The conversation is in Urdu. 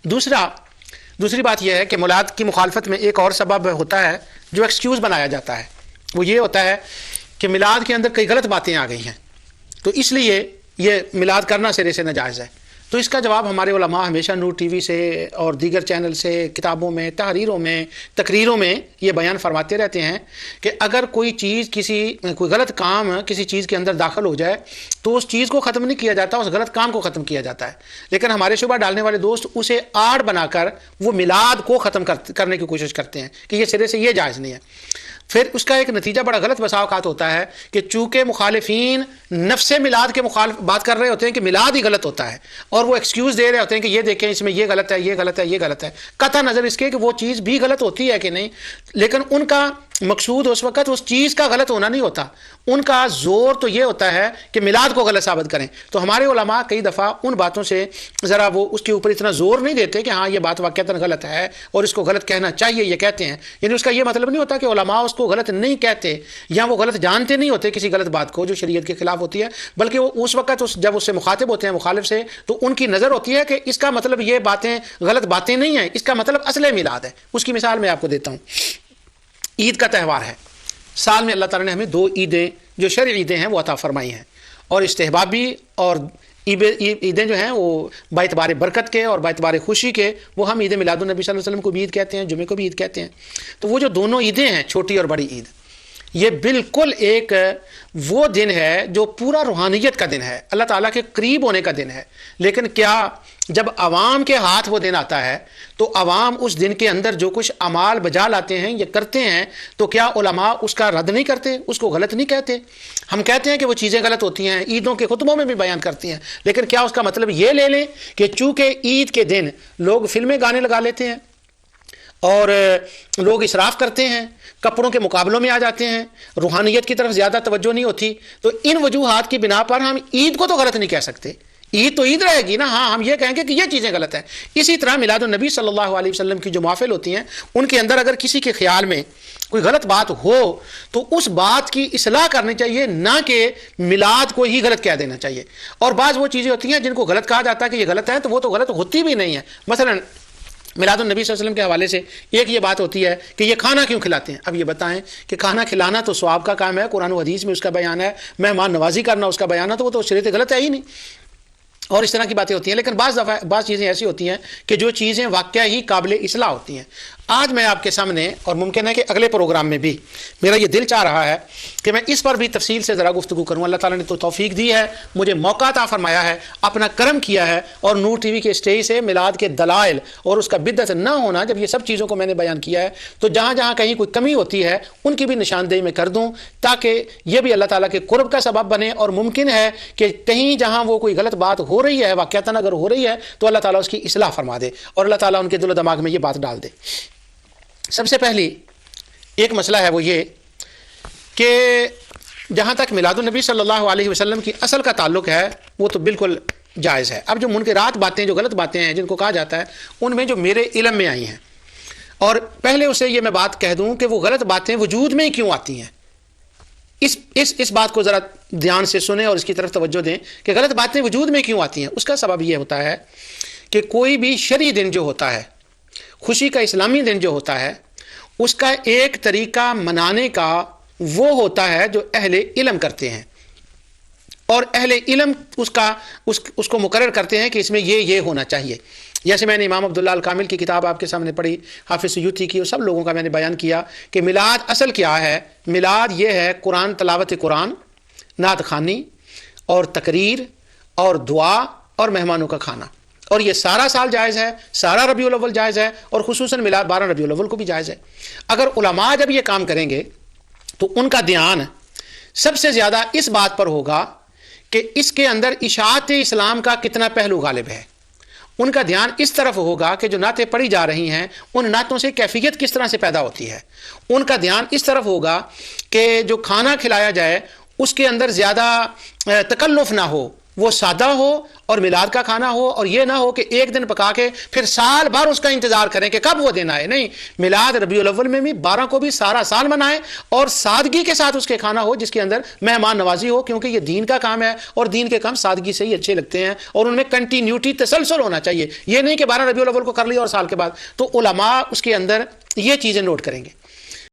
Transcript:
دوسری بات یہ ہے کہ میلاد کی مخالفت میں ایک اور سبب ہوتا ہے جو ایکسکیوز بنایا جاتا ہے، وہ یہ ہوتا ہے کہ میلاد کے اندر کئی غلط باتیں آ گئی ہیں، تو اس لیے یہ میلاد کرنا سرے سے ناجائز ہے۔ تو اس کا جواب ہمارے علماء ہمیشہ نور ٹی وی سے اور دیگر چینل سے، کتابوں میں، تحریروں میں، تقریروں میں یہ بیان فرماتے رہتے ہیں کہ اگر کوئی چیز کوئی غلط کام کسی چیز کے اندر داخل ہو جائے تو اس چیز کو ختم نہیں کیا جاتا، اس غلط کام کو ختم کیا جاتا ہے، لیکن ہمارے شبہ ڈالنے والے دوست اسے آڑ بنا کر وہ میلاد کو ختم کرنے کی کوشش کرتے ہیں کہ یہ سرے سے یہ جائز نہیں ہے۔ پھر اس کا ایک نتیجہ بڑا غلط بسا اوقات ہوتا ہے کہ چونکہ مخالفین نفس میلاد کے مخالف بات کر رہے ہوتے ہیں کہ میلاد ہی غلط ہوتا ہے، اور وہ ایکسکیوز دے رہے ہوتے ہیں کہ یہ دیکھیں اس میں یہ غلط ہے، یہ غلط ہے، یہ غلط ہے، قطع نظر اس کے کہ وہ چیز بھی غلط ہوتی ہے کہ نہیں، لیکن ان کا مقصود اس وقت اس چیز کا غلط ہونا نہیں ہوتا، ان کا زور تو یہ ہوتا ہے کہ میلاد کو غلط ثابت کریں۔ تو ہمارے علماء کئی دفعہ ان باتوں سے ذرا وہ اس کے اوپر اتنا زور نہیں دیتے کہ ہاں یہ بات واقعتاً غلط ہے اور اس کو غلط کہنا چاہیے، یہ کہتے ہیں، یعنی اس کا یہ مطلب نہیں ہوتا کہ علماء اس کو غلط نہیں کہتے یا وہ غلط جانتے نہیں ہوتے کسی غلط بات کو جو شریعت کے خلاف ہوتی ہے، بلکہ وہ اس وقت جب اس سے مخاطب ہوتے ہیں مخالف سے، تو ان کی نظر ہوتی ہے کہ اس کا مطلب یہ باتیں غلط باتیں نہیں ہیں، اس کا مطلب اصل میلاد ہے۔ اس کی مثال میں آپ کو دیتا ہوں۔ عید کا تہوار ہے، سال میں اللہ تعالیٰ نے ہمیں 2 عیدیں جو شرعی عیدیں ہیں وہ عطا فرمائی ہیں، اور استحبابی اور عیدیں جو ہیں وہ باعتبار برکت کے اور باعتبار خوشی کے وہ ہم عید میلاد النبی صلی اللہ علیہ وسلم کو بھی عید کہتے ہیں، جمعے کو بھی عید کہتے ہیں۔ تو وہ جو دونوں عیدیں ہیں، چھوٹی اور بڑی عید، یہ بالکل ایک وہ دن ہے جو پورا روحانیت کا دن ہے، اللہ تعالیٰ کے قریب ہونے کا دن ہے، لیکن کیا جب عوام کے ہاتھ وہ دن آتا ہے تو عوام اس دن کے اندر جو کچھ اعمال بجا لاتے ہیں یا کرتے ہیں تو کیا علماء اس کا رد نہیں کرتے، اس کو غلط نہیں کہتے؟ ہم کہتے ہیں کہ وہ چیزیں غلط ہوتی ہیں، عیدوں کے خطبوں میں بھی بیان کرتی ہیں، لیکن کیا اس کا مطلب یہ لے لیں کہ چونکہ عید کے دن لوگ فلمیں گانے لگا لیتے ہیں اور لوگ اسراف کرتے ہیں، کپڑوں کے مقابلوں میں آ جاتے ہیں، روحانیت کی طرف زیادہ توجہ نہیں ہوتی، تو ان وجوہات کی بنا پر ہم عید کو تو غلط نہیں کہہ سکتے؟ عید تو عید رہے گی نا، ہاں ہم یہ کہیں گے کہ یہ چیزیں غلط ہیں۔ اسی طرح میلاد النبی صلی اللہ علیہ وسلم کی جو محافل ہوتی ہیں ان کے اندر اگر کسی کے خیال میں کوئی غلط بات ہو تو اس بات کی اصلاح کرنی چاہیے، نہ کہ میلاد کو ہی غلط کہہ دینا چاہیے۔ اور بعض وہ چیزیں ہوتی ہیں جن کو غلط کہا جاتا ہے کہ یہ غلط ہے، تو وہ تو غلط ہوتی بھی نہیں ہے۔ مثلا میلاد النبی صلی اللہ علیہ وسلم کے حوالے سے ایک یہ بات ہوتی ہے کہ یہ کھانا کیوں کھلاتے ہیں؟ اب یہ بتائیں کہ کھانا کھلانا تو ثواب کا کام ہے، قرآن و حدیث میں اس کا بیان ہے، مہمان نوازی کرنا اس کا بیان ہے، تو وہ تو شریعت غلط ہے ہی نہیں، اور اس طرح کی باتیں ہوتی ہیں۔ لیکن بعض چیزیں ایسی ہوتی ہیں کہ جو چیزیں واقعہ ہی قابل اصلاح ہوتی ہیں۔ آج میں آپ کے سامنے، اور ممکن ہے کہ اگلے پروگرام میں بھی، میرا یہ دل چاہ رہا ہے کہ میں اس پر بھی تفصیل سے ذرا گفتگو کروں۔ اللہ تعالیٰ نے تو توفیق دی ہے، مجھے موقع عطا فرمایا ہے، اپنا کرم کیا ہے، اور نور ٹی وی کے اسٹیج سے میلاد کے دلائل اور اس کا بدعت نہ ہونا، جب یہ سب چیزوں کو میں نے بیان کیا ہے تو جہاں جہاں کہیں کوئی کمی ہوتی ہے ان کی بھی نشاندہی میں کر دوں، تاکہ یہ بھی اللہ تعالیٰ کے قرب کا سبب بنے، اور ممکن ہے کہ کہیں جہاں وہ کوئی غلط بات ہو رہی ہے، واقعتاً اگر ہو رہی ہے تو اللہ تعالیٰ اس کی اصلاح فرما دے اور اللہ تعالیٰ ان کے دل و دماغ میں یہ بات ڈال دے۔ سب سے پہلی ایک مسئلہ ہے وہ یہ کہ جہاں تک میلاد النبی صلی اللہ علیہ وسلم کی اصل کا تعلق ہے وہ تو بالکل جائز ہے۔ اب جو منکرات باتیں، جو غلط باتیں ہیں جن کو کہا جاتا ہے، ان میں جو میرے علم میں آئی ہیں، اور پہلے اسے یہ میں بات کہہ دوں کہ وہ غلط باتیں وجود میں ہی کیوں آتی ہیں، اس بات کو ذرا دھیان سے سنیں اور اس کی طرف توجہ دیں کہ غلط باتیں وجود میں کیوں آتی ہیں۔ اس کا سبب یہ ہوتا ہے کہ کوئی بھی شرعی دن جو ہوتا ہے، خوشی کا اسلامی دن جو ہوتا ہے، اس کا ایک طریقہ منانے کا وہ ہوتا ہے جو اہل علم کرتے ہیں، اور اہل علم اس کو مقرر کرتے ہیں کہ اس میں یہ ہونا چاہیے۔ جیسے میں نے امام عبداللہ الکامل کی کتاب آپ کے سامنے پڑھی، حافظ سیوطی کی، اور سب لوگوں کا میں نے بیان کیا کہ میلاد اصل کیا ہے۔ میلاد یہ ہے قرآن، تلاوت قرآن، نعت خوانی اور تقریر اور دعا اور مہمانوں کا کھانا، اور یہ سارا سال جائز ہے، سارا ربیع الاول جائز ہے، اور خصوصاً میلاد 12 ربیع الاول کو بھی جائز ہے۔ اگر علماء جب یہ کام کریں گے تو ان کا دھیان سب سے زیادہ اس بات پر ہوگا کہ اس کے اندر اشاعت اسلام کا کتنا پہلو غالب ہے۔ ان کا دھیان اس طرف ہوگا کہ جو نعتیں پڑھی جا رہی ہیں ان نعتوں سے کیفیت کس طرح سے پیدا ہوتی ہے۔ ان کا دھیان اس طرف ہوگا کہ جو کھانا کھلایا جائے اس کے اندر زیادہ تکلف نہ ہو، وہ سادہ ہو اور میلاد کا کھانا ہو، اور یہ نہ ہو کہ ایک دن پکا کے پھر سال بھر اس کا انتظار کریں کہ کب وہ دن آئے. نہیں، میلاد ربیع الاول میں بھی 12 کو بھی سارا سال منائیں، اور سادگی کے ساتھ اس کے کھانا ہو جس کے اندر مہمان نوازی ہو، کیونکہ یہ دین کا کام ہے اور دین کے کام سادگی سے ہی اچھے لگتے ہیں، اور ان میں کنٹینیوٹی تسلسل ہونا چاہیے. یہ نہیں کہ 12 ربیع الاول کو کر لیا اور سال کے بعد. تو علماء اس کے اندر یہ چیزیں نوٹ کریں گے.